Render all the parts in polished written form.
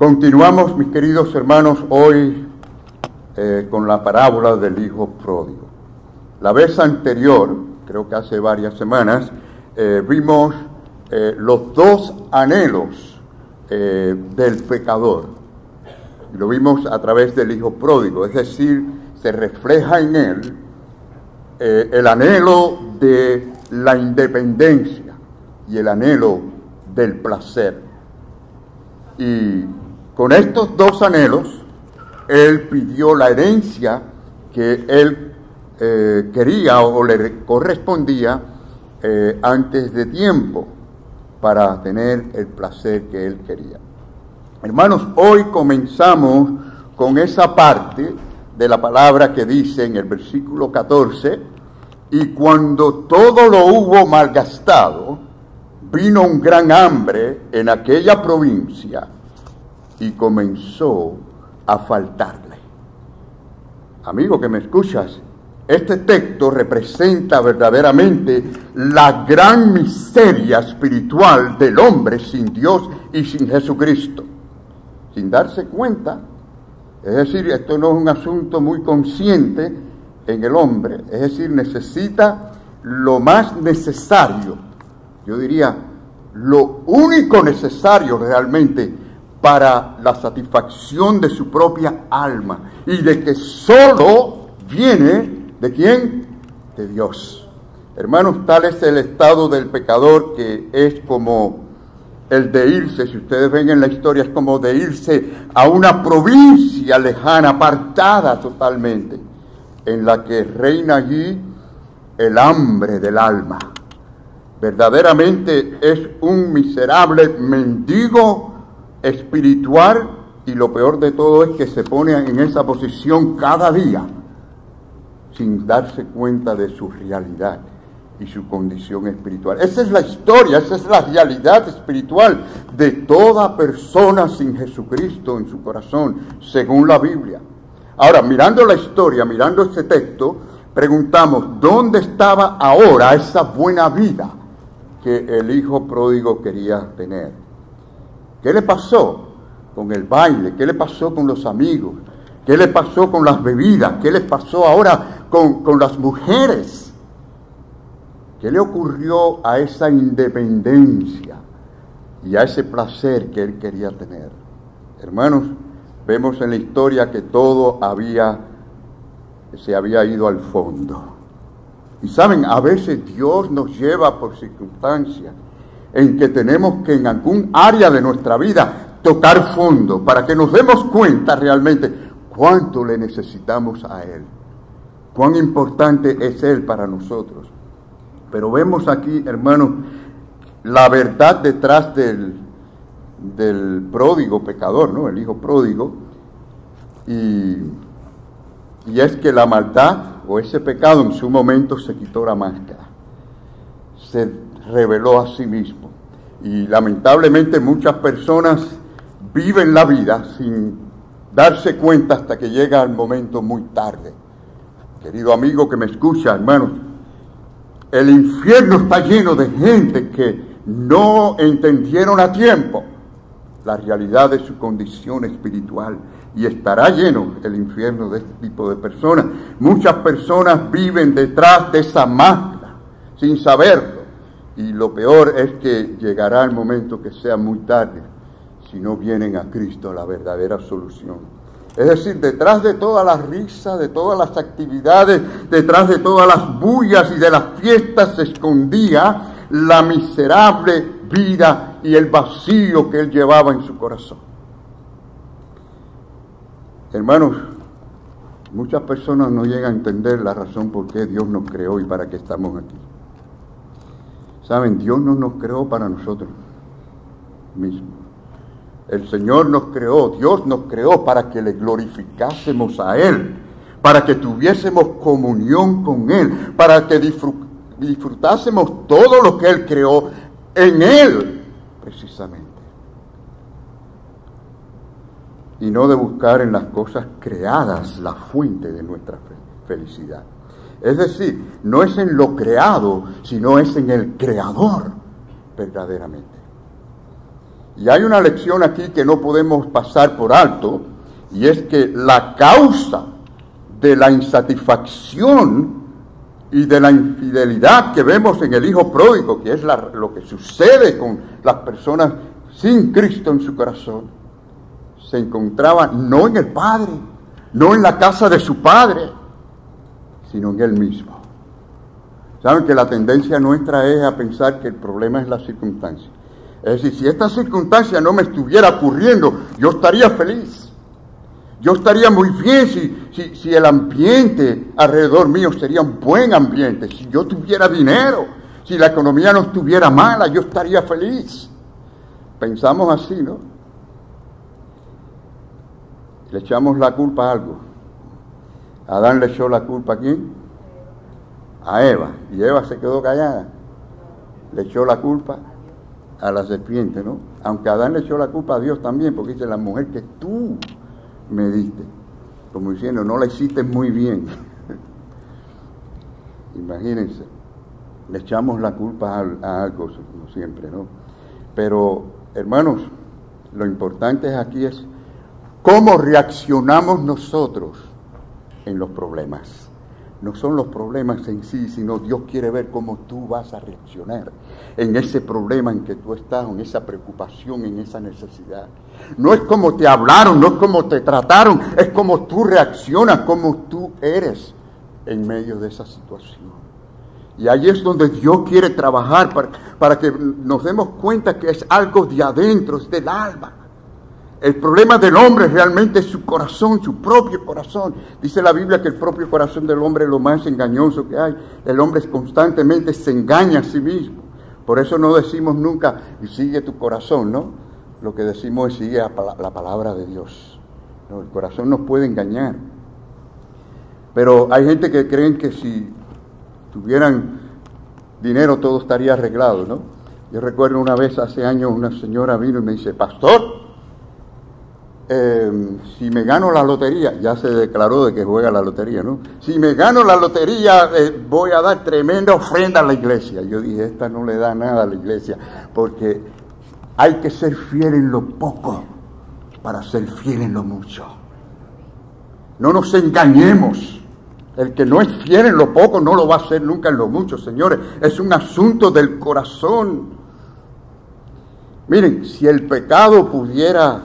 Continuamos, mis queridos hermanos, hoy con la parábola del hijo pródigo. La vez anterior, creo que hace varias semanas, vimos los dos anhelos del pecador. Y lo vimos a través del hijo pródigo, es decir, se refleja en él el anhelo de la independencia y el anhelo del placer. Y con estos dos anhelos, él pidió la herencia que él quería o le correspondía antes de tiempo para tener el placer que él quería. Hermanos, hoy comenzamos con esa parte de la palabra que dice en el versículo 14, y cuando todo lo hubo malgastado, vino un gran hambre en aquella provincia y comenzó a faltarle. Amigo que me escuchas, este texto representa verdaderamente la gran miseria espiritual del hombre sin Dios y sin Jesucristo, sin darse cuenta. Es decir, esto no es un asunto muy consciente en el hombre, es decir, necesita lo más necesario, yo diría, lo único necesario realmente para la satisfacción de su propia alma, y de que solo viene, ¿de quién? De Dios. Hermanos, tal es el estado del pecador, que es como el de irse, si ustedes ven en la historia, es como de irse a una provincia lejana, apartada totalmente, en la que reina allí el hambre del alma. Verdaderamente es un miserable mendigo espiritual, y lo peor de todo es que se pone en esa posición cada día sin darse cuenta de su realidad y su condición espiritual. Esa es la historia, esa es la realidad espiritual de toda persona sin Jesucristo en su corazón, según la Biblia. Ahora, mirando la historia, mirando este texto, preguntamos, ¿dónde estaba ahora esa buena vida que el hijo pródigo quería tener? ¿Qué le pasó con el baile? ¿Qué le pasó con los amigos? ¿Qué le pasó con las bebidas? ¿Qué le pasó ahora con las mujeres? ¿Qué le ocurrió a esa independencia y a ese placer que él quería tener? Hermanos, vemos en la historia que todo se había ido al fondo. Y saben, a veces Dios nos lleva por circunstancias en que tenemos que en algún área de nuestra vida tocar fondo, para que nos demos cuenta realmente cuánto le necesitamos a Él, cuán importante es Él para nosotros. Pero vemos aquí, hermanos, la verdad detrás del pródigo pecador, ¿no? El hijo pródigo, y es que la maldad o ese pecado en su momento se quitó la máscara, se reveló a sí mismo, y lamentablemente muchas personas viven la vida sin darse cuenta hasta que llega el momento muy tarde. Querido amigo que me escucha, hermanos, el infierno está lleno de gente que no entendieron a tiempo la realidad de su condición espiritual, y estará lleno el infierno de este tipo de personas. Muchas personas viven detrás de esa máscara sin saberlo, y lo peor es que llegará el momento que sea muy tarde si no vienen a Cristo, la verdadera solución. Es decir, detrás de toda la risa, de todas las actividades, detrás de todas las bullas y de las fiestas, se escondía la miserable vida y el vacío que él llevaba en su corazón. Hermanos, muchas personas no llegan a entender la razón por qué Dios nos creó y para qué estamos aquí. Saben, Dios no nos creó para nosotros mismos. El Señor nos creó, Dios nos creó para que le glorificásemos a Él, para que tuviésemos comunión con Él, para que disfrutásemos todo lo que Él creó en Él, precisamente. Y no de buscar en las cosas creadas la fuente de nuestra felicidad. Es decir, no es en lo creado, sino es en el Creador, verdaderamente. Y hay una lección aquí que no podemos pasar por alto, y es que la causa de la insatisfacción y de la infidelidad que vemos en el hijo pródigo, que es lo que sucede con las personas sin Cristo en su corazón, se encontraba no en el Padre, no en la casa de su Padre, sino en él mismo. Saben que la tendencia nuestra es a pensar que el problema es la circunstancia. Es decir, si esta circunstancia no me estuviera ocurriendo, yo estaría feliz. Yo estaría muy bien si el ambiente alrededor mío sería un buen ambiente. Si yo tuviera dinero, si la economía no estuviera mala, yo estaría feliz. Pensamos así, ¿no? Le echamos la culpa a algo. Adán le echó la culpa a ¿quién? A Eva, y Eva se quedó callada, le echó la culpa a la serpiente, ¿no? Aunque Adán le echó la culpa a Dios también, porque dice, la mujer que tú me diste, como diciendo, no la hiciste muy bien. Imagínense, le echamos la culpa a algo, como siempre, ¿no? Pero, hermanos, lo importante aquí es cómo reaccionamos nosotros en los problemas. No son los problemas en sí, sino Dios quiere ver cómo tú vas a reaccionar en ese problema en que tú estás, en esa preocupación, en esa necesidad. No es como te hablaron, no es como te trataron, es como tú reaccionas, como tú eres en medio de esa situación. Y ahí es donde Dios quiere trabajar para que nos demos cuenta que es algo de adentro, es del alma. El problema del hombre realmente es su corazón, su propio corazón. Dice la Biblia que el propio corazón del hombre es lo más engañoso que hay. El hombre constantemente se engaña a sí mismo. Por eso no decimos nunca, sigue tu corazón, ¿no? Lo que decimos es, sigue la palabra de Dios. No, el corazón nos puede engañar. Pero hay gente que creen que si tuvieran dinero todo estaría arreglado, ¿no? Yo recuerdo una vez, hace años, una señora vino y me dice, pastor, si me gano la lotería, ya se declaró de que juega la lotería, ¿no? Si me gano la lotería, voy a dar tremenda ofrenda a la iglesia. Yo dije, esta no le da nada a la iglesia, porque hay que ser fiel en lo poco para ser fiel en lo mucho. No nos engañemos. El que no es fiel en lo poco no lo va a ser nunca en lo mucho, señores. Es un asunto del corazón. Miren, si el pecado pudiera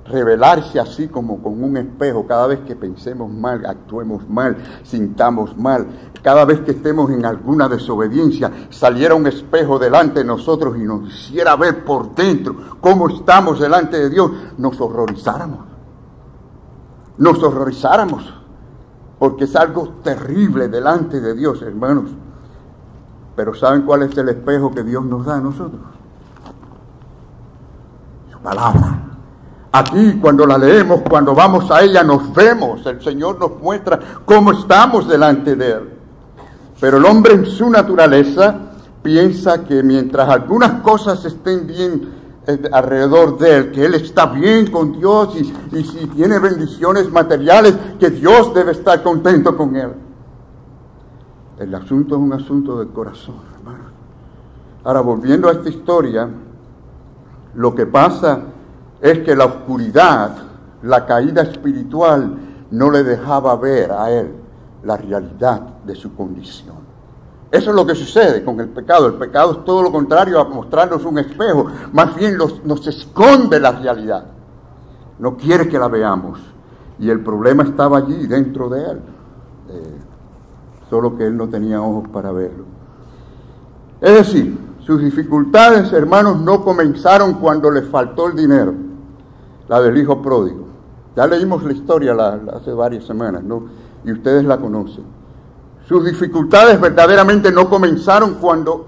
revelarse así como con un espejo, cada vez que pensemos mal, actuemos mal, sintamos mal, cada vez que estemos en alguna desobediencia, saliera un espejo delante de nosotros y nos hiciera ver por dentro cómo estamos delante de Dios, nos horrorizáramos, porque es algo terrible delante de Dios, hermanos. Pero ¿saben cuál es el espejo que Dios nos da a nosotros? Palabra. Aquí cuando la leemos, cuando vamos a ella nos vemos, el Señor nos muestra cómo estamos delante de Él. Pero el hombre en su naturaleza piensa que mientras algunas cosas estén bien alrededor de él, que él está bien con Dios y si tiene bendiciones materiales, que Dios debe estar contento con él. El asunto es un asunto del corazón, hermano. Ahora, volviendo a esta historia, lo que pasa es que la oscuridad, la caída espiritual, no le dejaba ver a él la realidad de su condición. Eso es lo que sucede con el pecado. El pecado es todo lo contrario a mostrarnos un espejo. Más bien nos esconde la realidad. No quiere que la veamos. Y el problema estaba allí, dentro de él. Solo que él no tenía ojos para verlo. Es decir, sus dificultades, hermanos, no comenzaron cuando le faltó el dinero, la del hijo pródigo. Ya leímos la historia hace varias semanas, ¿no? Y ustedes la conocen. Sus dificultades verdaderamente no comenzaron cuando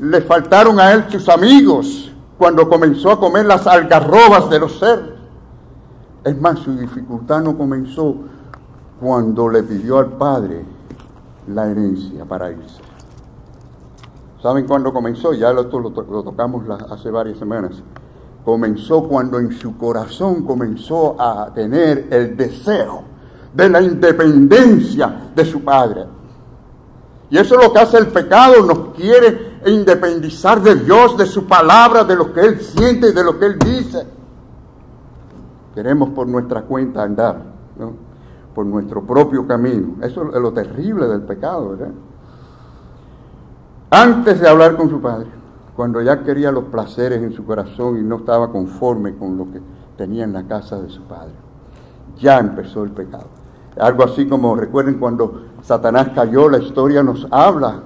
le faltaron a él sus amigos, cuando comenzó a comer las algarrobas de los cerdos. Es más, su dificultad no comenzó cuando le pidió al padre la herencia para irse. ¿Saben cuándo comenzó? Ya lo tocamos hace varias semanas. Comenzó cuando en su corazón comenzó a tener el deseo de la independencia de su padre. Y eso es lo que hace el pecado, nos quiere independizar de Dios, de su palabra, de lo que Él siente y de lo que Él dice. Queremos por nuestra cuenta andar, ¿no? Por nuestro propio camino. Eso es lo terrible del pecado, ¿verdad? Antes de hablar con su padre, cuando ya quería los placeres en su corazón y no estaba conforme con lo que tenía en la casa de su padre, ya empezó el pecado. Algo así como, recuerden cuando Satanás cayó, la historia nos habla,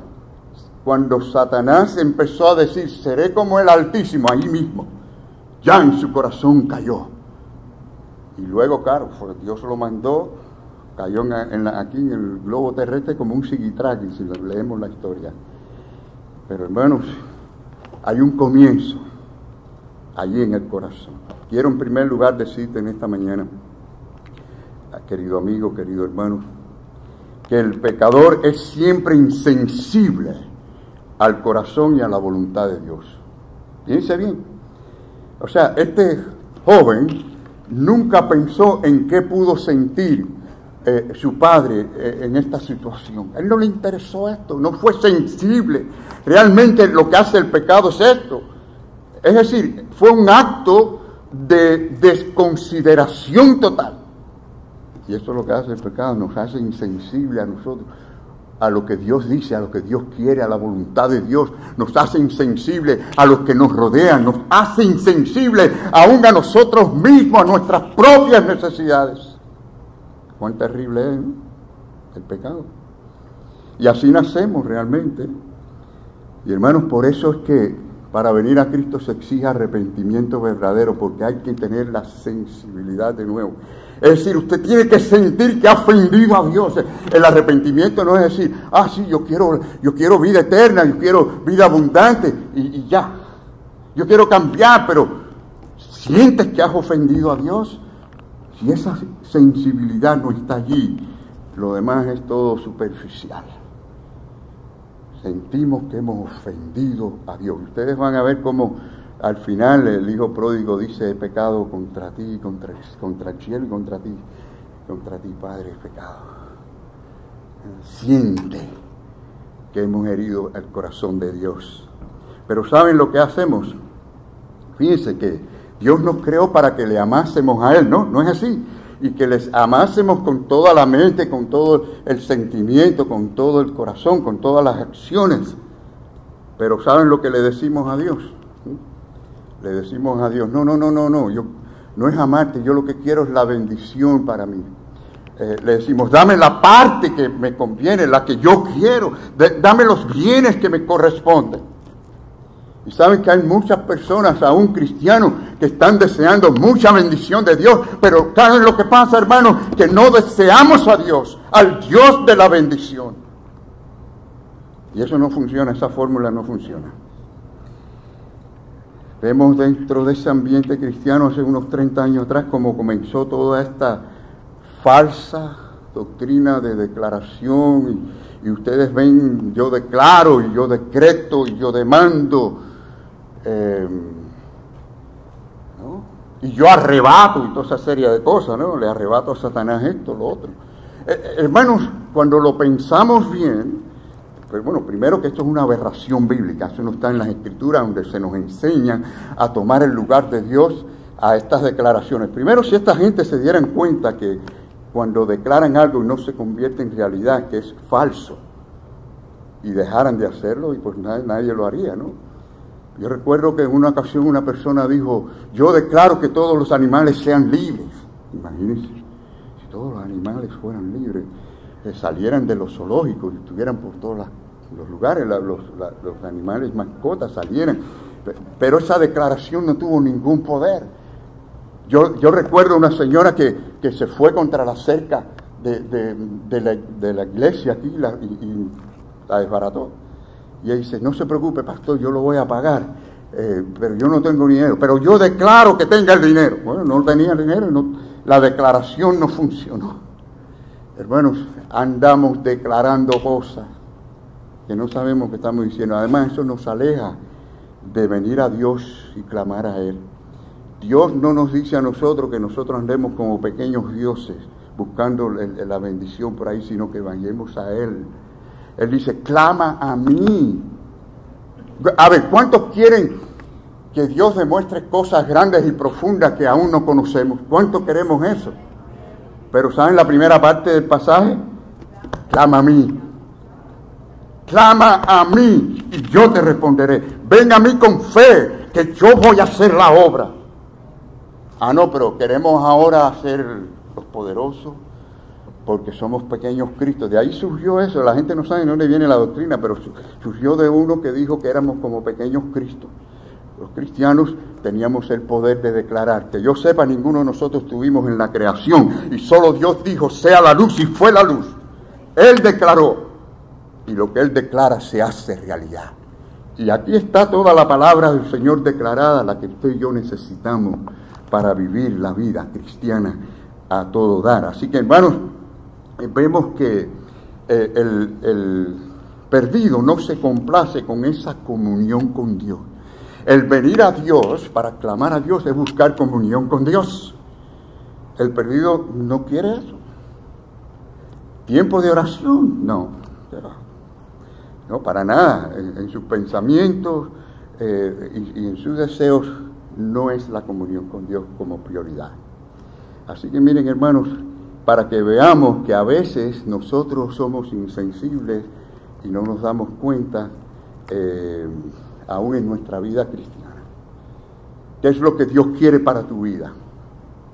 cuando Satanás empezó a decir, seré como el Altísimo, ahí mismo, ya en su corazón cayó. Y luego, claro, Dios lo mandó, cayó aquí en el globo terrestre como un sigitraqui, si leemos la historia. Pero hermanos, hay un comienzo allí en el corazón. Quiero en primer lugar decirte en esta mañana, querido amigo, querido hermano, que el pecador es siempre insensible al corazón y a la voluntad de Dios. Fíjense bien. O sea, este joven nunca pensó en qué pudo sentir su padre en esta situación. A él no le interesó esto, no fue sensible. Realmente lo que hace el pecado es esto. Es decir, fue un acto de desconsideración total. Y eso es lo que hace el pecado, nos hace insensibles a nosotros, a lo que Dios dice, a lo que Dios quiere, a la voluntad de Dios. Nos hace insensibles a los que nos rodean, nos hace insensibles aún a nosotros mismos, a nuestras propias necesidades. Cuán terrible es, ¿no?, el pecado. Y así nacemos realmente. Y hermanos, por eso es que para venir a Cristo se exige arrepentimiento verdadero, porque hay que tener la sensibilidad de nuevo. Es decir, usted tiene que sentir que ha ofendido a Dios. El arrepentimiento no es decir, sí, yo quiero vida eterna, yo quiero vida abundante, y ya. Yo quiero cambiar, pero ¿sientes que has ofendido a Dios? Si esa sensibilidad no está allí, lo demás es todo superficial. Sentimos que hemos ofendido a Dios. Ustedes van a ver cómo al final el hijo pródigo dice, he pecado contra ti, contra el cielo y contra ti, Padre, he pecado. Siente que hemos herido el corazón de Dios. Pero ¿saben lo que hacemos? Fíjense que Dios nos creó para que le amásemos a Él, ¿no? No es así. Y que les amásemos con toda la mente, con todo el sentimiento, con todo el corazón, con todas las acciones. Pero ¿saben lo que le decimos a Dios? Le decimos a Dios, no, no es amarte, yo lo que quiero es la bendición para mí. Le decimos, dame la parte que me conviene, la que yo quiero, dame los bienes que me corresponden. Y saben que hay muchas personas, aún cristianos, que están deseando mucha bendición de Dios, pero ¿saben lo que pasa, hermanos? Que no deseamos a Dios, al Dios de la bendición. Y eso no funciona, esa fórmula no funciona. Vemos dentro de ese ambiente cristiano hace unos 30 años atrás cómo comenzó toda esta falsa doctrina de declaración y ustedes ven, yo declaro y yo decreto y yo demando, ¿no? Y yo arrebato y toda esa serie de cosas, ¿no? Le arrebato a Satanás esto, lo otro. Hermanos, cuando lo pensamos bien, pues bueno, primero que esto es una aberración bíblica, eso no está en las Escrituras donde se nos enseñan a tomar el lugar de Dios a estas declaraciones. Primero, si esta gente se dieran cuenta que cuando declaran algo y no se convierte en realidad, que es falso, y dejaran de hacerlo, y pues nadie lo haría, ¿no? Yo recuerdo que en una ocasión una persona dijo, yo declaro que todos los animales sean libres. Imagínense, si todos los animales fueran libres, salieran de los zoológicos y estuvieran por todos los lugares, los animales mascotas salieran. Pero esa declaración no tuvo ningún poder. Yo recuerdo una señora que se fue contra la cerca de la iglesia aquí y la desbarató. Y ella dice, no se preocupe, pastor, yo lo voy a pagar, pero yo no tengo dinero. Pero yo declaro que tenga el dinero. Bueno, no tenía el dinero y la declaración no funcionó. Hermanos, andamos declarando cosas que no sabemos qué estamos diciendo. Además, eso nos aleja de venir a Dios y clamar a Él. Dios no nos dice a nosotros que nosotros andemos como pequeños dioses buscando la bendición por ahí, sino que vayamos a Él. Él dice, clama a mí A ver, ¿cuántos quieren que Dios demuestre cosas grandes y profundas que aún no conocemos? ¿Cuántos queremos eso? Pero ¿saben la primera parte del pasaje? Clama a mí. Clama a mí y yo te responderé. Ven a mí con fe, que yo voy a hacer la obra. Ah, no, pero queremos ahora ser los poderosos porque somos pequeños Cristos. De ahí surgió eso. La gente no sabe de dónde viene la doctrina, pero surgió de uno que dijo que éramos como pequeños Cristos. Los cristianos teníamos el poder de declarar. Que yo sepa, ninguno de nosotros estuvimos en la creación y solo Dios dijo, sea la luz, y fue la luz. Él declaró, y lo que Él declara se hace realidad. Y aquí está toda la palabra del Señor declarada, la que usted y yo necesitamos para vivir la vida cristiana a todo dar. Así que, hermanos, vemos que el perdido no se complace con esa comunión con Dios. El venir a Dios para clamar a Dios es buscar comunión con Dios. El perdido no quiere eso. ¿Tiempo de oración? No, para nada. En sus pensamientos y en sus deseos no es la comunión con Dios como prioridad. Así que miren, hermanos, para que veamos que a veces nosotros somos insensibles y no nos damos cuenta aún en nuestra vida cristiana. ¿Qué es lo que Dios quiere para tu vida?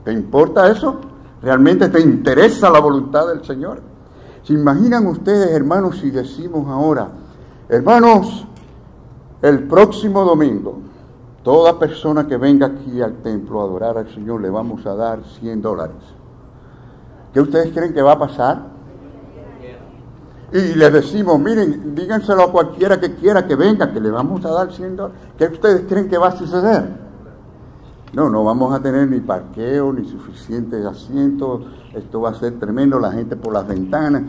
¿Te importa eso? ¿Realmente te interesa la voluntad del Señor? ¿Se imaginan ustedes, hermanos, si decimos ahora, hermanos, el próximo domingo, toda persona que venga aquí al templo a adorar al Señor le vamos a dar $100? ¿Qué ustedes creen que va a pasar? Y les decimos, miren, díganselo a cualquiera que quiera que venga, que le vamos a dar $100. ¿Qué ustedes creen que va a suceder? No vamos a tener ni parqueo, ni suficientes asientos. Esto va a ser tremendo, la gente por las ventanas.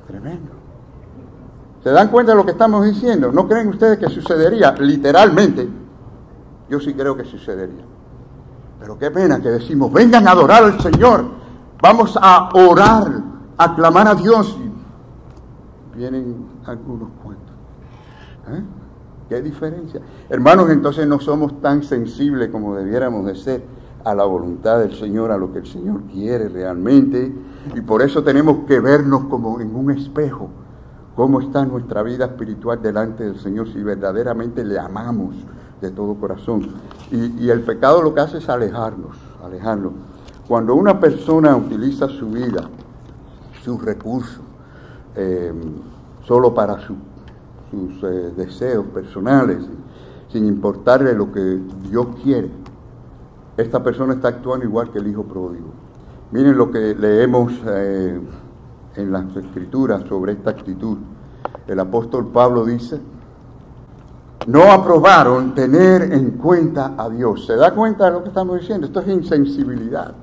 Tremendo. ¿Se dan cuenta de lo que estamos diciendo? ¿No creen ustedes que sucedería? Literalmente, yo sí creo que sucedería. Pero qué pena que decimos, vengan a adorar al Señor. Vamos a orar, a clamar a Dios. Vienen algunos cuantos. ¿Qué diferencia? Hermanos, entonces no somos tan sensibles como debiéramos de ser a la voluntad del Señor, a lo que el Señor quiere realmente, y por eso tenemos que vernos como en un espejo, cómo está nuestra vida espiritual delante del Señor, si verdaderamente le amamos de todo corazón. Y el pecado lo que hace es alejarnos. Cuando una persona utiliza su vida, sus recursos, solo para sus deseos personales, sin importarle lo que Dios quiere, esta persona está actuando igual que el hijo pródigo. Miren lo que leemos en las Escrituras sobre esta actitud. El apóstol Pablo dice, no aprobaron tener en cuenta a Dios. ¿Se da cuenta de lo que estamos diciendo? Esto es insensibilidad,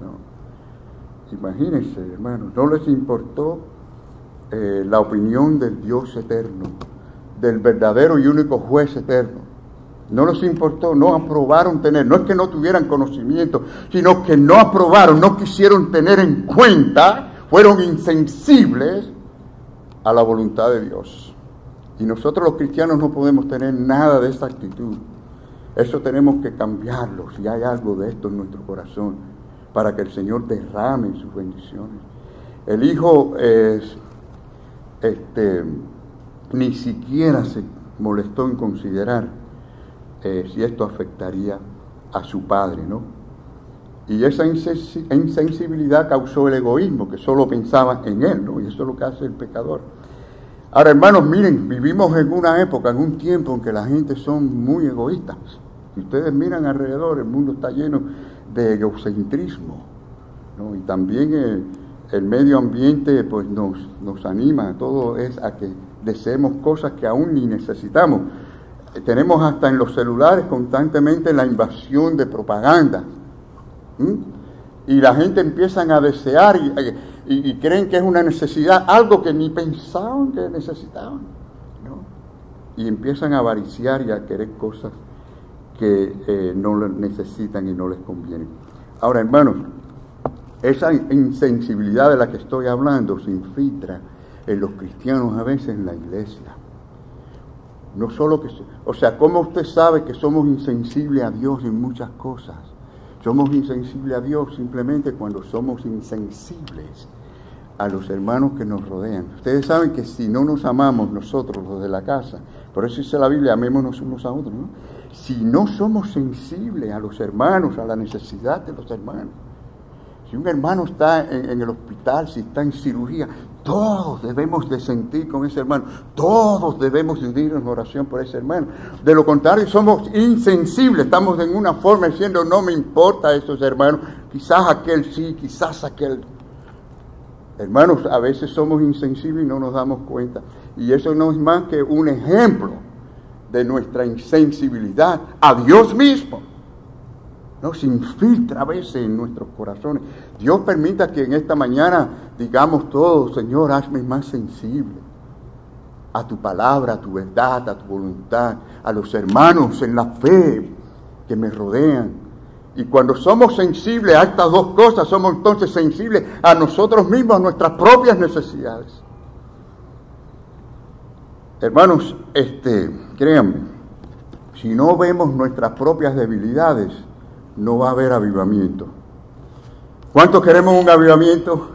¿no? Imagínense, hermanos, no les importó la opinión del Dios eterno, del verdadero y único juez eterno. No les importó, no aprobaron tener, no es que no tuvieran conocimiento, sino que no aprobaron, no quisieron tener en cuenta, fueron insensibles a la voluntad de Dios. Y nosotros los cristianos no podemos tener nada de esa actitud. Eso tenemos que cambiarlo, si hay algo de esto en nuestro corazón, para que el Señor derrame sus bendiciones. El hijo ni siquiera se molestó en considerar si esto afectaría a su padre, ¿no? Y esa insensibilidad causó el egoísmo, que solo pensaba en él, ¿no? Y eso es lo que hace el pecador. Ahora, hermanos, miren, vivimos en una época, en un tiempo en que la gente son muy egoístas. Si ustedes miran alrededor, el mundo está lleno de egocentrismo, ¿no? Y también el medio ambiente pues nos anima, todo es a que deseemos cosas que aún ni necesitamos. Tenemos hasta en los celulares constantemente la invasión de propaganda. Y la gente empiezan a desear y creen que es una necesidad, algo que ni pensaban que necesitaban, ¿no? Y empiezan a avariciar y a querer cosas que no necesitan y no les convienen. Ahora, hermanos, esa insensibilidad de la que estoy hablando se infiltra en los cristianos a veces en la iglesia. No solo que... O sea, ¿cómo usted sabe que somos insensibles a Dios en muchas cosas? Somos insensibles a Dios simplemente cuando somos insensibles a los hermanos que nos rodean. Ustedes saben que si no nos amamos nosotros, los de la casa, por eso dice la Biblia, amémonos unos a otros, ¿no? Si no somos sensibles a los hermanos, a la necesidad de los hermanos. Si un hermano está en el hospital, si está en cirugía, todos debemos de sentir con ese hermano, todos debemos de unirnos en oración por ese hermano. De lo contrario, somos insensibles, estamos en una forma diciendo, no me importa a esos hermanos, quizás aquel sí, quizás aquel. Hermanos, a veces somos insensibles y no nos damos cuenta. Y eso no es más que un ejemplo de nuestra insensibilidad a Dios mismo. Se infiltra a veces en nuestros corazones. Dios permita que en esta mañana digamos todos, Señor, hazme más sensible a tu palabra, a tu verdad, a tu voluntad, a los hermanos en la fe que me rodean. Y cuando somos sensibles a estas dos cosas, somos entonces sensibles a nosotros mismos, a nuestras propias necesidades. Hermanos, créanme, si no vemos nuestras propias debilidades, no va a haber avivamiento. ¿Cuántos queremos un avivamiento?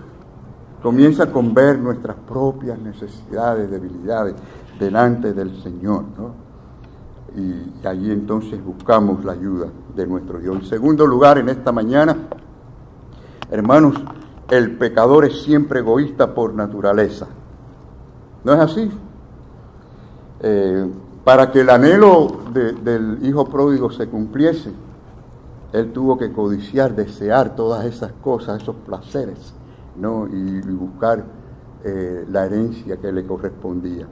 Comienza con ver nuestras propias necesidades, debilidades delante del Señor, ¿no? Y allí entonces buscamos la ayuda de nuestro Dios. En segundo lugar, en esta mañana, hermanos, el pecador es siempre egoísta por naturaleza. ¿No es así? Para que el anhelo del hijo pródigo se cumpliese, él tuvo que codiciar, desear todas esas cosas, esos placeres, ¿no? Y buscar la herencia que le correspondía.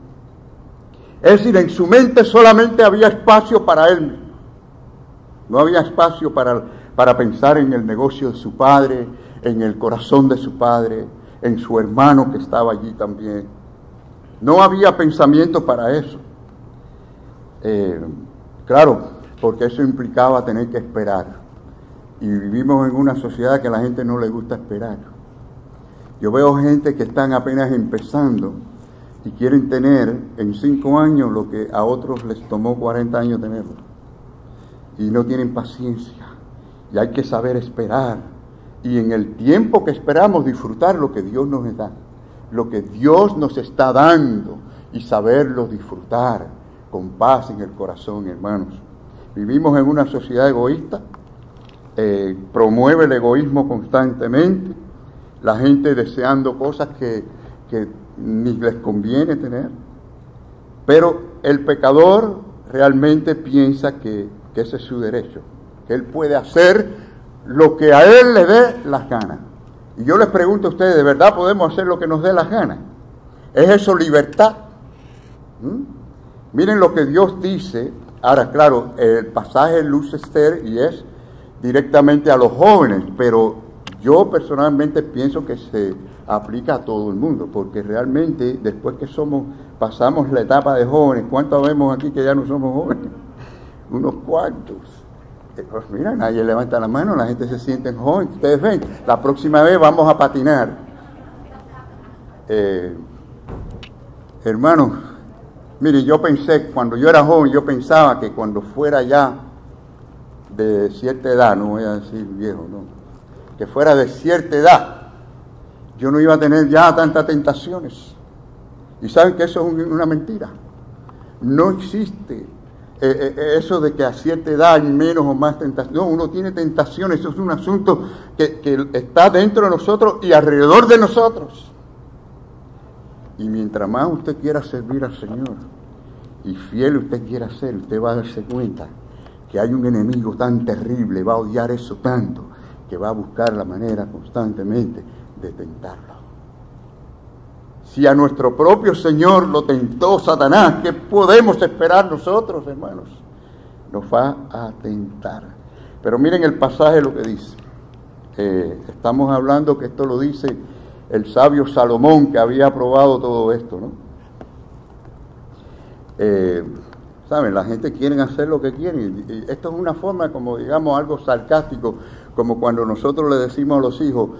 Es decir, en su mente solamente había espacio para él mismo. No había espacio para pensar en el negocio de su padre, en el corazón de su padre, en su hermano que estaba allí también. No había pensamiento para eso. Claro, porque eso implicaba tener que esperar. Y vivimos en una sociedad que a la gente no le gusta esperar. Yo veo gente que están apenas empezando y quieren tener en 5 años lo que a otros les tomó 40 años tenerlo. Y no tienen paciencia. Y hay que saber esperar. Y en el tiempo que esperamos disfrutar lo que Dios nos da. Lo que Dios nos está dando. Y saberlo disfrutar con paz en el corazón, hermanos. Vivimos en una sociedad egoísta. Promueve el egoísmo constantemente. La gente deseando cosas que ni les conviene tener. Pero el pecador realmente piensa que ese es su derecho, que él puede hacer lo que a él le dé las ganas. Y yo les pregunto a ustedes, ¿de verdad podemos hacer lo que nos dé las ganas? ¿Es eso libertad? Miren lo que Dios dice. Ahora, claro, el pasaje luce ser y es directamente a los jóvenes, pero yo personalmente pienso que se aplica a todo el mundo, porque realmente después que pasamos la etapa de jóvenes, ¿cuántos vemos aquí que ya no somos jóvenes? Unos cuantos. Pues mira, nadie levanta la mano, la gente se siente joven. Ustedes ven, la próxima vez vamos a patinar. Hermanos, mire, yo pensé, cuando yo era joven, yo pensaba que cuando fuera ya de cierta edad, no voy a decir viejo, no, que fuera de cierta edad, yo no iba a tener ya tantas tentaciones. Y saben que eso es una mentira. No existe eso de que a cierta edad hay menos o más tentaciones. No, uno tiene tentaciones, eso es un asunto que está dentro de nosotros y alrededor de nosotros. Y mientras más usted quiera servir al Señor y fiel usted quiera ser, usted va a darse cuenta que hay un enemigo tan terrible, va a odiar eso tanto, que va a buscar la manera constantemente de tentarlo. Si a nuestro propio Señor lo tentó Satanás, ¿qué podemos esperar nosotros, hermanos? Nos va a tentar. Pero miren el pasaje lo que dice. Estamos hablando que esto lo dice el sabio Salomón, que había probado todo esto, ¿no? ¿Saben? La gente quiere hacer lo que quieren. Y esto es una forma como, digamos, algo sarcástico, como cuando nosotros le decimos a los hijos,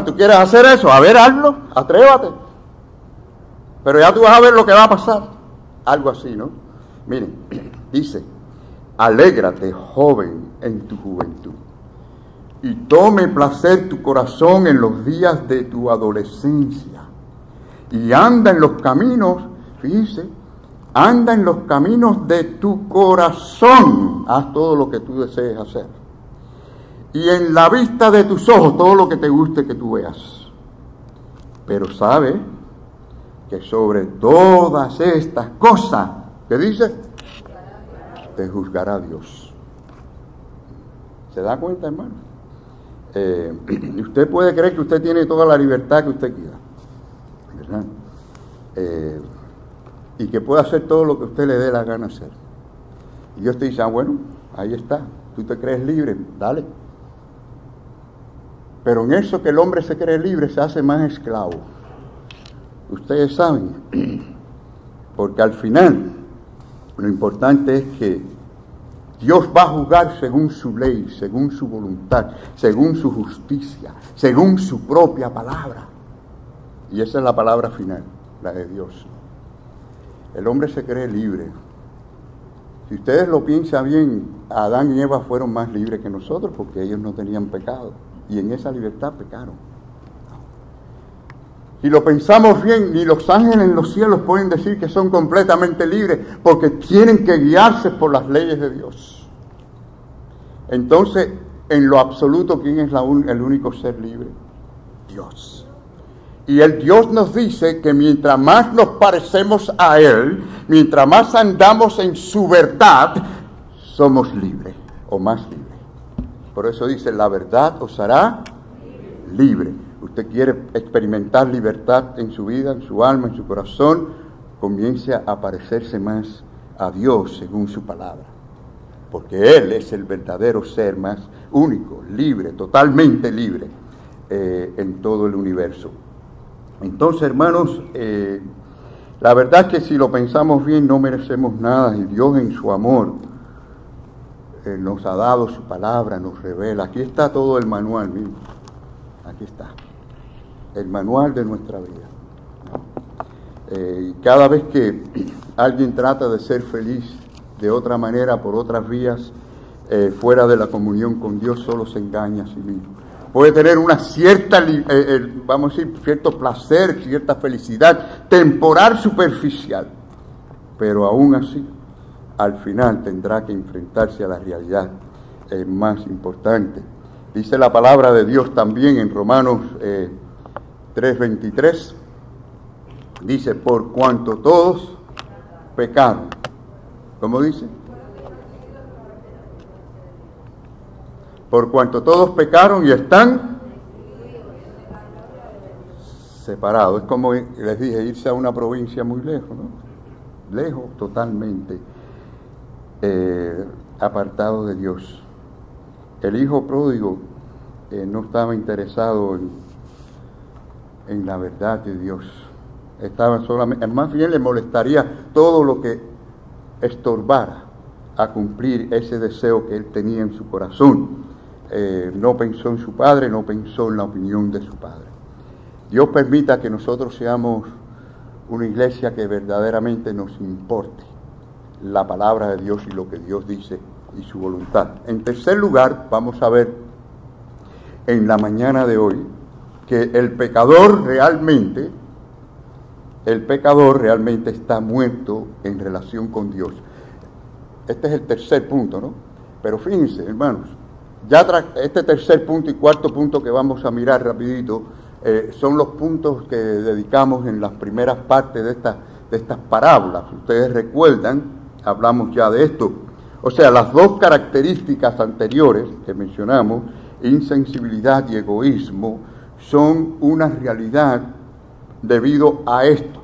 ¿tú quieres hacer eso? A ver, hazlo, atrévate. Pero ya tú vas a ver lo que va a pasar. Algo así, ¿no? Miren, dice, alégrate, joven, en tu juventud, y tome placer tu corazón en los días de tu adolescencia, y anda en los caminos, fíjense, anda en los caminos de tu corazón, haz todo lo que tú desees hacer, y en la vista de tus ojos, todo lo que te guste que tú veas, pero sabe que sobre todas estas cosas, ¿qué dice? Te juzgará Dios. ¿Se da cuenta, hermano? Usted puede creer que usted tiene toda la libertad que usted quiera, ¿verdad? Y que puede hacer todo lo que usted le dé la gana hacer. Y Dios te dice, bueno, ahí está, tú te crees libre, dale. Pero en eso que el hombre se cree libre se hace más esclavo. Ustedes saben, porque al final lo importante es que Dios va a juzgar según su ley, según su voluntad, según su justicia, según su propia palabra. Y esa es la palabra final, la de Dios. El hombre se cree libre. Si ustedes lo piensan bien, Adán y Eva fueron más libres que nosotros porque ellos no tenían pecado. Y en esa libertad pecaron. Si lo pensamos bien, ni los ángeles en los cielos pueden decir que son completamente libres, porque tienen que guiarse por las leyes de Dios. Entonces, en lo absoluto, ¿quién es el único ser libre? Dios. Y el Dios nos dice que mientras más nos parecemos a Él, mientras más andamos en su verdad, somos libres, o más libres. Por eso dice, la verdad os hará libre. Usted quiere experimentar libertad en su vida, en su alma, en su corazón, comience a parecerse más a Dios según su palabra. Porque Él es el verdadero ser más único, libre, totalmente libre en todo el universo. Entonces, hermanos, la verdad es que si lo pensamos bien no merecemos nada y Dios en su amor nos ha dado su palabra, nos revela. Aquí está todo el manual mismo. Aquí está. El manual de nuestra vida. Cada vez que alguien trata de ser feliz de otra manera, por otras vías, fuera de la comunión con Dios, solo se engaña a sí mismo. Puede tener una cierta, vamos a decir, cierto placer, cierta felicidad temporal, superficial, pero aún así, al final tendrá que enfrentarse a la realidad más importante. Dice la palabra de Dios también en Romanos 3:23, dice, por cuanto todos pecaron. ¿Cómo dice? Por cuanto todos pecaron y están separados. Es como les dije, irse a una provincia muy lejos, ¿no? Lejos totalmente, apartado de Dios. El hijo pródigo no estaba interesado en la verdad de Dios. Estaba solamente, más bien le molestaría todo lo que estorbara a cumplir ese deseo que él tenía en su corazón. No pensó en su padre, no pensó en la opinión de su padre. Dios permita que nosotros seamos una iglesia que verdaderamente nos importe la palabra de Dios y lo que Dios dice y su voluntad. En tercer lugar, vamos a ver en la mañana de hoy que el pecador realmente está muerto en relación con Dios. Este es el tercer punto, ¿no? Pero fíjense, hermanos, ya este tercer punto y cuarto punto que vamos a mirar rapidito son los puntos que dedicamos en las primeras partes de estas parábolas. Ustedes recuerdan, hablamos ya de esto. O sea, las dos características anteriores que mencionamos, insensibilidad y egoísmo, son una realidad debido a esto,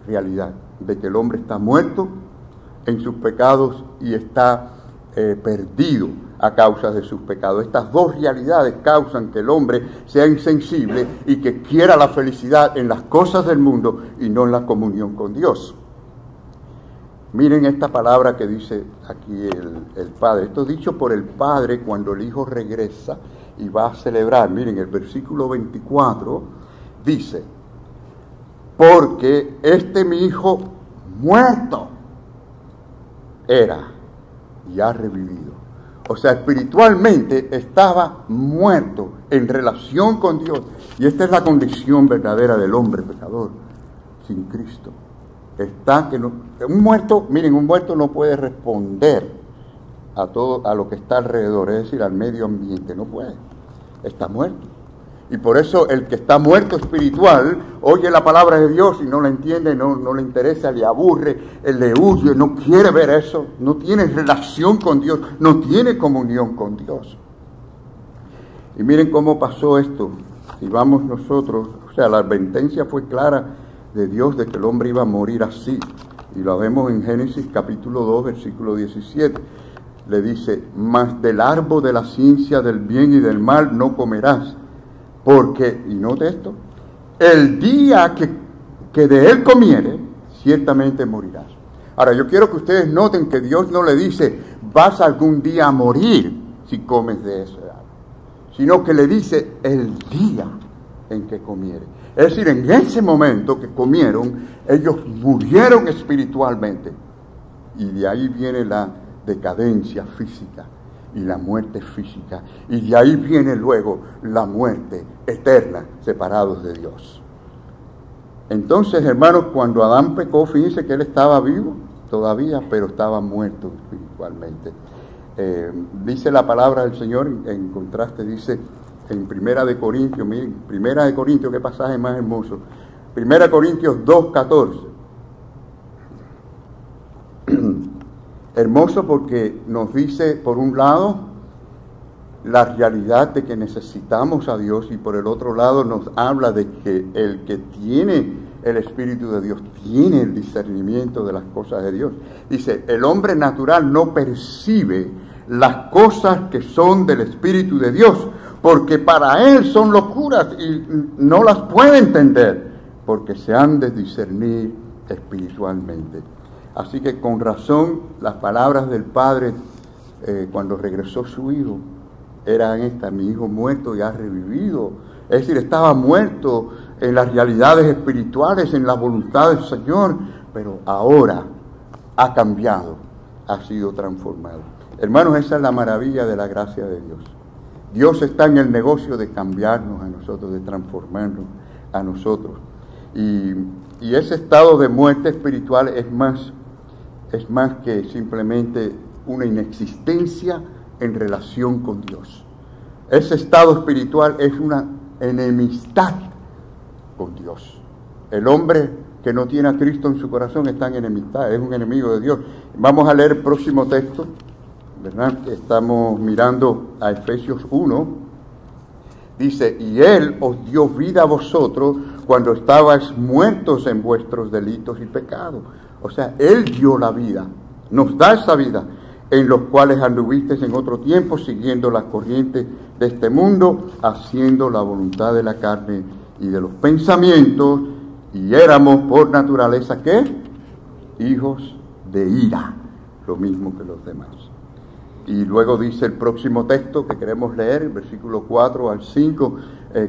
realidad de que el hombre está muerto en sus pecados y está perdido a causa de sus pecados. Estas dos realidades causan que el hombre sea insensible y que quiera la felicidad en las cosas del mundo y no en la comunión con Dios. Miren esta palabra que dice aquí el Padre. Esto es dicho por el Padre cuando el Hijo regresa y va a celebrar. Miren, el versículo 24 dice, porque mi Hijo muerto era y ha revivido. O sea, espiritualmente estaba muerto en relación con Dios. Y esta es la condición verdadera del hombre pecador sin Cristo. Está que no, un muerto no puede responder a lo que está alrededor, es decir, al medio ambiente, no puede. Está muerto. Y por eso el que está muerto espiritual oye la palabra de Dios y no la entiende, no le interesa, le aburre, le huye, no quiere ver eso, no tiene relación con Dios, no tiene comunión con Dios. Y miren cómo pasó esto. Y vamos nosotros, o sea, la advertencia fue clara de Dios de que el hombre iba a morir así. Y lo vemos en Génesis capítulo 2, versículo 17. Le dice, mas del árbol de la ciencia del bien y del mal no comerás. Porque, y note esto, el día que de él comiere, ciertamente morirás. Ahora, yo quiero que ustedes noten que Dios no le dice, vas algún día a morir si comes de ese árbol, sino que le dice, el día en que comiere. Es decir, en ese momento que comieron, ellos murieron espiritualmente. Y de ahí viene la decadencia física y la muerte física, y de ahí viene luego la muerte eterna, separados de Dios. Entonces, hermanos, cuando Adán pecó, fíjense que él estaba vivo todavía, pero estaba muerto espiritualmente. Dice la palabra del Señor, en contraste, dice en Primera de Corintios, miren, Primera de Corintios, qué pasaje más hermoso. Primera de Corintios 2:14. Hermoso porque nos dice, por un lado, la realidad de que necesitamos a Dios, y por el otro lado nos habla de que el que tiene el Espíritu de Dios tiene el discernimiento de las cosas de Dios. Dice, el hombre natural no percibe las cosas que son del Espíritu de Dios, porque para él son locuras y no las puede entender, porque se han de discernir espiritualmente. Así que con razón las palabras del Padre cuando regresó su hijo eran estas: mi hijo muerto y ha revivido. Es decir, estaba muerto en las realidades espirituales, en la voluntad del Señor, pero ahora ha cambiado, ha sido transformado. Hermanos, esa es la maravilla de la gracia de Dios. Dios está en el negocio de cambiarnos a nosotros, de transformarnos a nosotros. Y ese estado de muerte espiritual es más que simplemente una inexistencia en relación con Dios. Ese estado espiritual es una enemistad con Dios. El hombre que no tiene a Cristo en su corazón está en enemistad, es un enemigo de Dios. Vamos a leer el próximo texto, ¿verdad? Estamos mirando a Efesios 1. Dice, y Él os dio vida a vosotros cuando estabais muertos en vuestros delitos y pecados. O sea, Él dio la vida, nos da esa vida, en los cuales anduvisteis en otro tiempo, siguiendo las corrientes de este mundo, haciendo la voluntad de la carne y de los pensamientos, y éramos por naturaleza, ¿qué? Hijos de ira, lo mismo que los demás. Y luego dice el próximo texto que queremos leer, el versículo 4 al 5,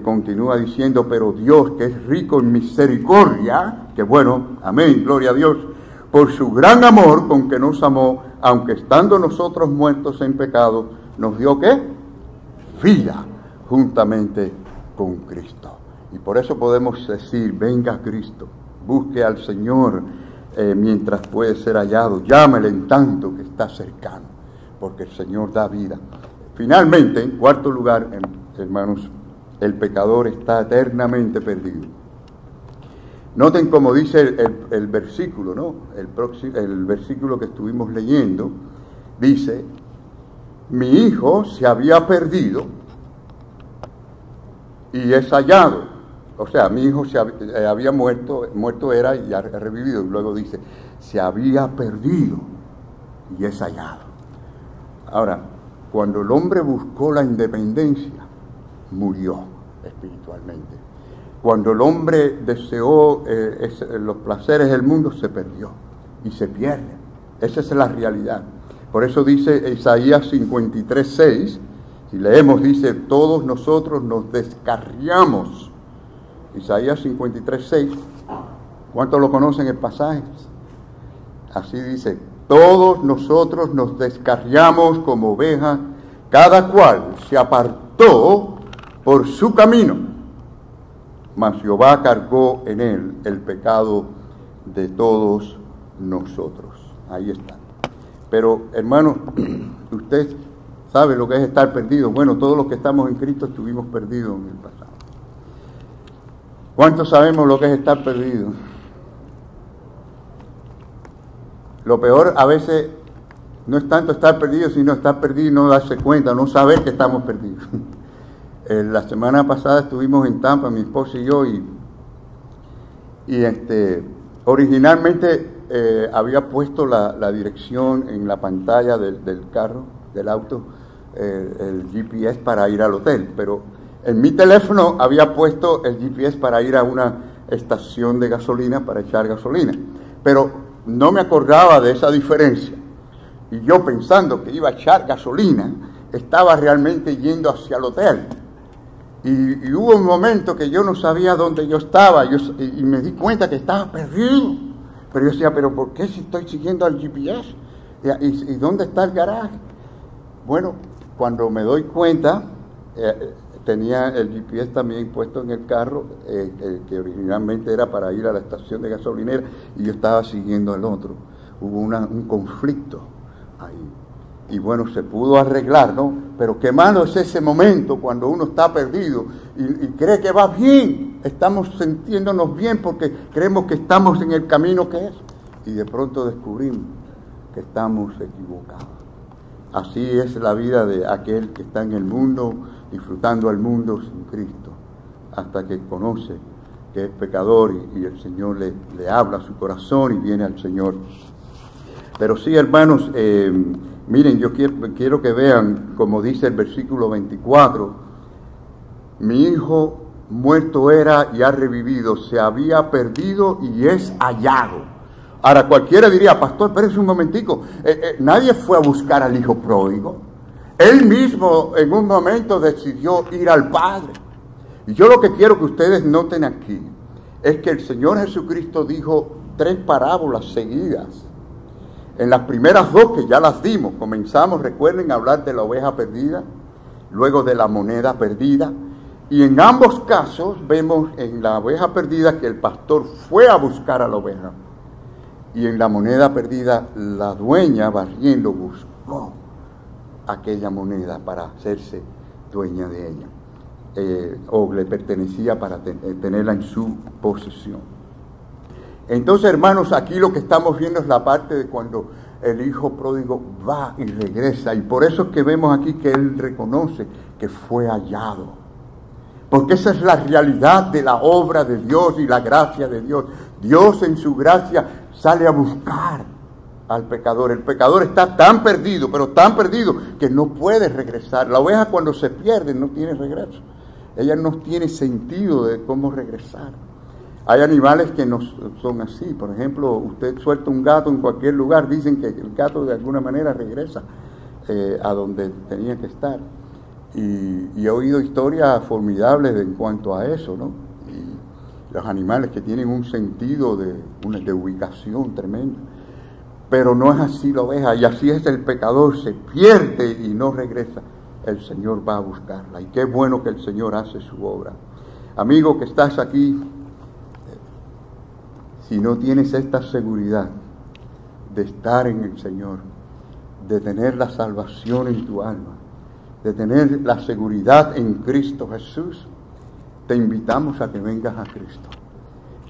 continúa diciendo, pero Dios, que es rico en misericordia, que bueno, amén, gloria a Dios, por su gran amor con que nos amó, aunque estando nosotros muertos en pecado, nos dio, ¿qué? Vida juntamente con Cristo. Y por eso podemos decir, venga Cristo, busque al Señor mientras puede ser hallado, llámele en tanto que está cercano, porque el Señor da vida. Finalmente, en cuarto lugar, hermanos, el pecador está eternamente perdido. Noten como dice el versículo, ¿no? El versículo que estuvimos leyendo, dice, mi hijo se había perdido y es hallado. O sea, mi hijo había muerto era y ha revivido. Y luego dice, se había perdido y es hallado. Ahora, cuando el hombre buscó la independencia, murió espiritualmente. Cuando el hombre deseó los placeres del mundo, se perdió y se pierde. Esa es la realidad. Por eso dice Isaías 53:6, si leemos, dice, todos nosotros nos descarriamos. Isaías 53:6, ¿cuántos lo conocen el pasaje? Así dice, todos nosotros nos descarriamos como ovejas, cada cual se apartó por su camino, mas Jehová cargó en él el pecado de todos nosotros. Ahí está. Pero, hermano, usted sabe lo que es estar perdido. Bueno, todos los que estamos en Cristo estuvimos perdidos en el pasado. ¿Cuántos sabemos lo que es estar perdido? Lo peor a veces no es tanto estar perdido, sino estar perdido y no darse cuenta, no saber que estamos perdidos. La semana pasada estuvimos en Tampa, mi esposa y yo, y originalmente había puesto la dirección en la pantalla del carro, del auto, el GPS para ir al hotel, pero en mi teléfono había puesto el GPS para ir a una estación de gasolina para echar gasolina, pero no me acordaba de esa diferencia, y yo pensando que iba a echar gasolina, estaba realmente yendo hacia el hotel. Y hubo un momento que yo no sabía dónde yo estaba, y me di cuenta que estaba perdido. Pero yo decía, ¿pero por qué si estoy siguiendo al GPS? ¿Y dónde está el garaje? Bueno, cuando me doy cuenta, tenía el GPS también puesto en el carro, que originalmente era para ir a la estación de gasolinera, y yo estaba siguiendo al otro. Hubo un conflicto ahí. Y bueno, se pudo arreglar, ¿no? Pero qué malo es ese momento cuando uno está perdido y cree que va bien. Estamos sintiéndonos bien porque creemos que estamos en el camino que es. Y de pronto descubrimos que estamos equivocados. Así es la vida de aquel que está en el mundo, disfrutando al mundo sin Cristo, hasta que conoce que es pecador y el Señor le habla a su corazón y viene al Señor. Pero sí, hermanos, miren, yo quiero que vean, como dice el versículo 24, mi hijo muerto era y ha revivido, se había perdido y es hallado. Ahora, cualquiera diría, pastor, espérese un momentico, nadie fue a buscar al hijo pródigo. Él mismo en un momento decidió ir al Padre. Y yo lo que quiero que ustedes noten aquí es que el Señor Jesucristo dijo 3 parábolas seguidas. En las primeras 2 que ya las dimos, comenzamos, recuerden, a hablar de la oveja perdida, luego de la moneda perdida, y en ambos casos vemos en la oveja perdida que el pastor fue a buscar a la oveja, y en la moneda perdida la dueña barriendo buscó aquella moneda para hacerse dueña de ella, o le pertenecía para tenerla en su posesión. Entonces, hermanos, aquí lo que estamos viendo es la parte de cuando el hijo pródigo va y regresa. Y por eso es que vemos aquí que él reconoce que fue hallado. Porque esa es la realidad de la obra de Dios y la gracia de Dios. Dios en su gracia sale a buscar al pecador. El pecador está tan perdido, pero tan perdido, que no puede regresar. La oveja cuando se pierde no tiene regreso. Ella no tiene sentido de cómo regresar. Hay animales que no son así. Por ejemplo, usted suelta un gato en cualquier lugar, dicen que el gato de alguna manera regresa a donde tenía que estar. Y he oído historias formidables en cuanto a eso, ¿no? Y los animales que tienen un sentido de ubicación tremenda. Pero no es así la oveja, y así es el pecador, se pierde y no regresa. El Señor va a buscarla. Y qué bueno que el Señor hace su obra. Amigo que estás aquí, si no tienes esta seguridad de estar en el Señor, de tener la salvación en tu alma, de tener la seguridad en Cristo Jesús, te invitamos a que vengas a Cristo.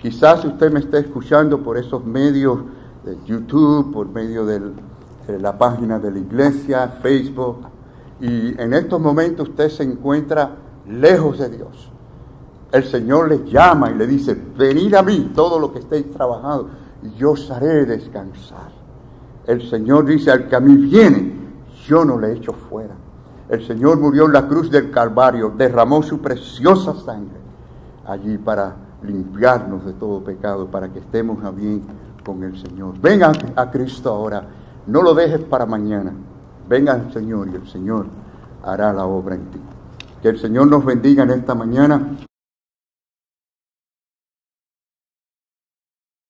Quizás usted me esté escuchando por esos medios de YouTube, por medio de la página de la iglesia, Facebook, y en estos momentos usted se encuentra lejos de Dios. El Señor les llama y le dice, venid a mí todo lo que estéis trabajando y yo os haré descansar. El Señor dice, al que a mí viene, yo no le echo fuera. El Señor murió en la cruz del Calvario, derramó su preciosa sangre allí para limpiarnos de todo pecado, para que estemos a bien con el Señor. Venga a Cristo ahora, no lo dejes para mañana. Venga al Señor y el Señor hará la obra en ti. Que el Señor nos bendiga en esta mañana.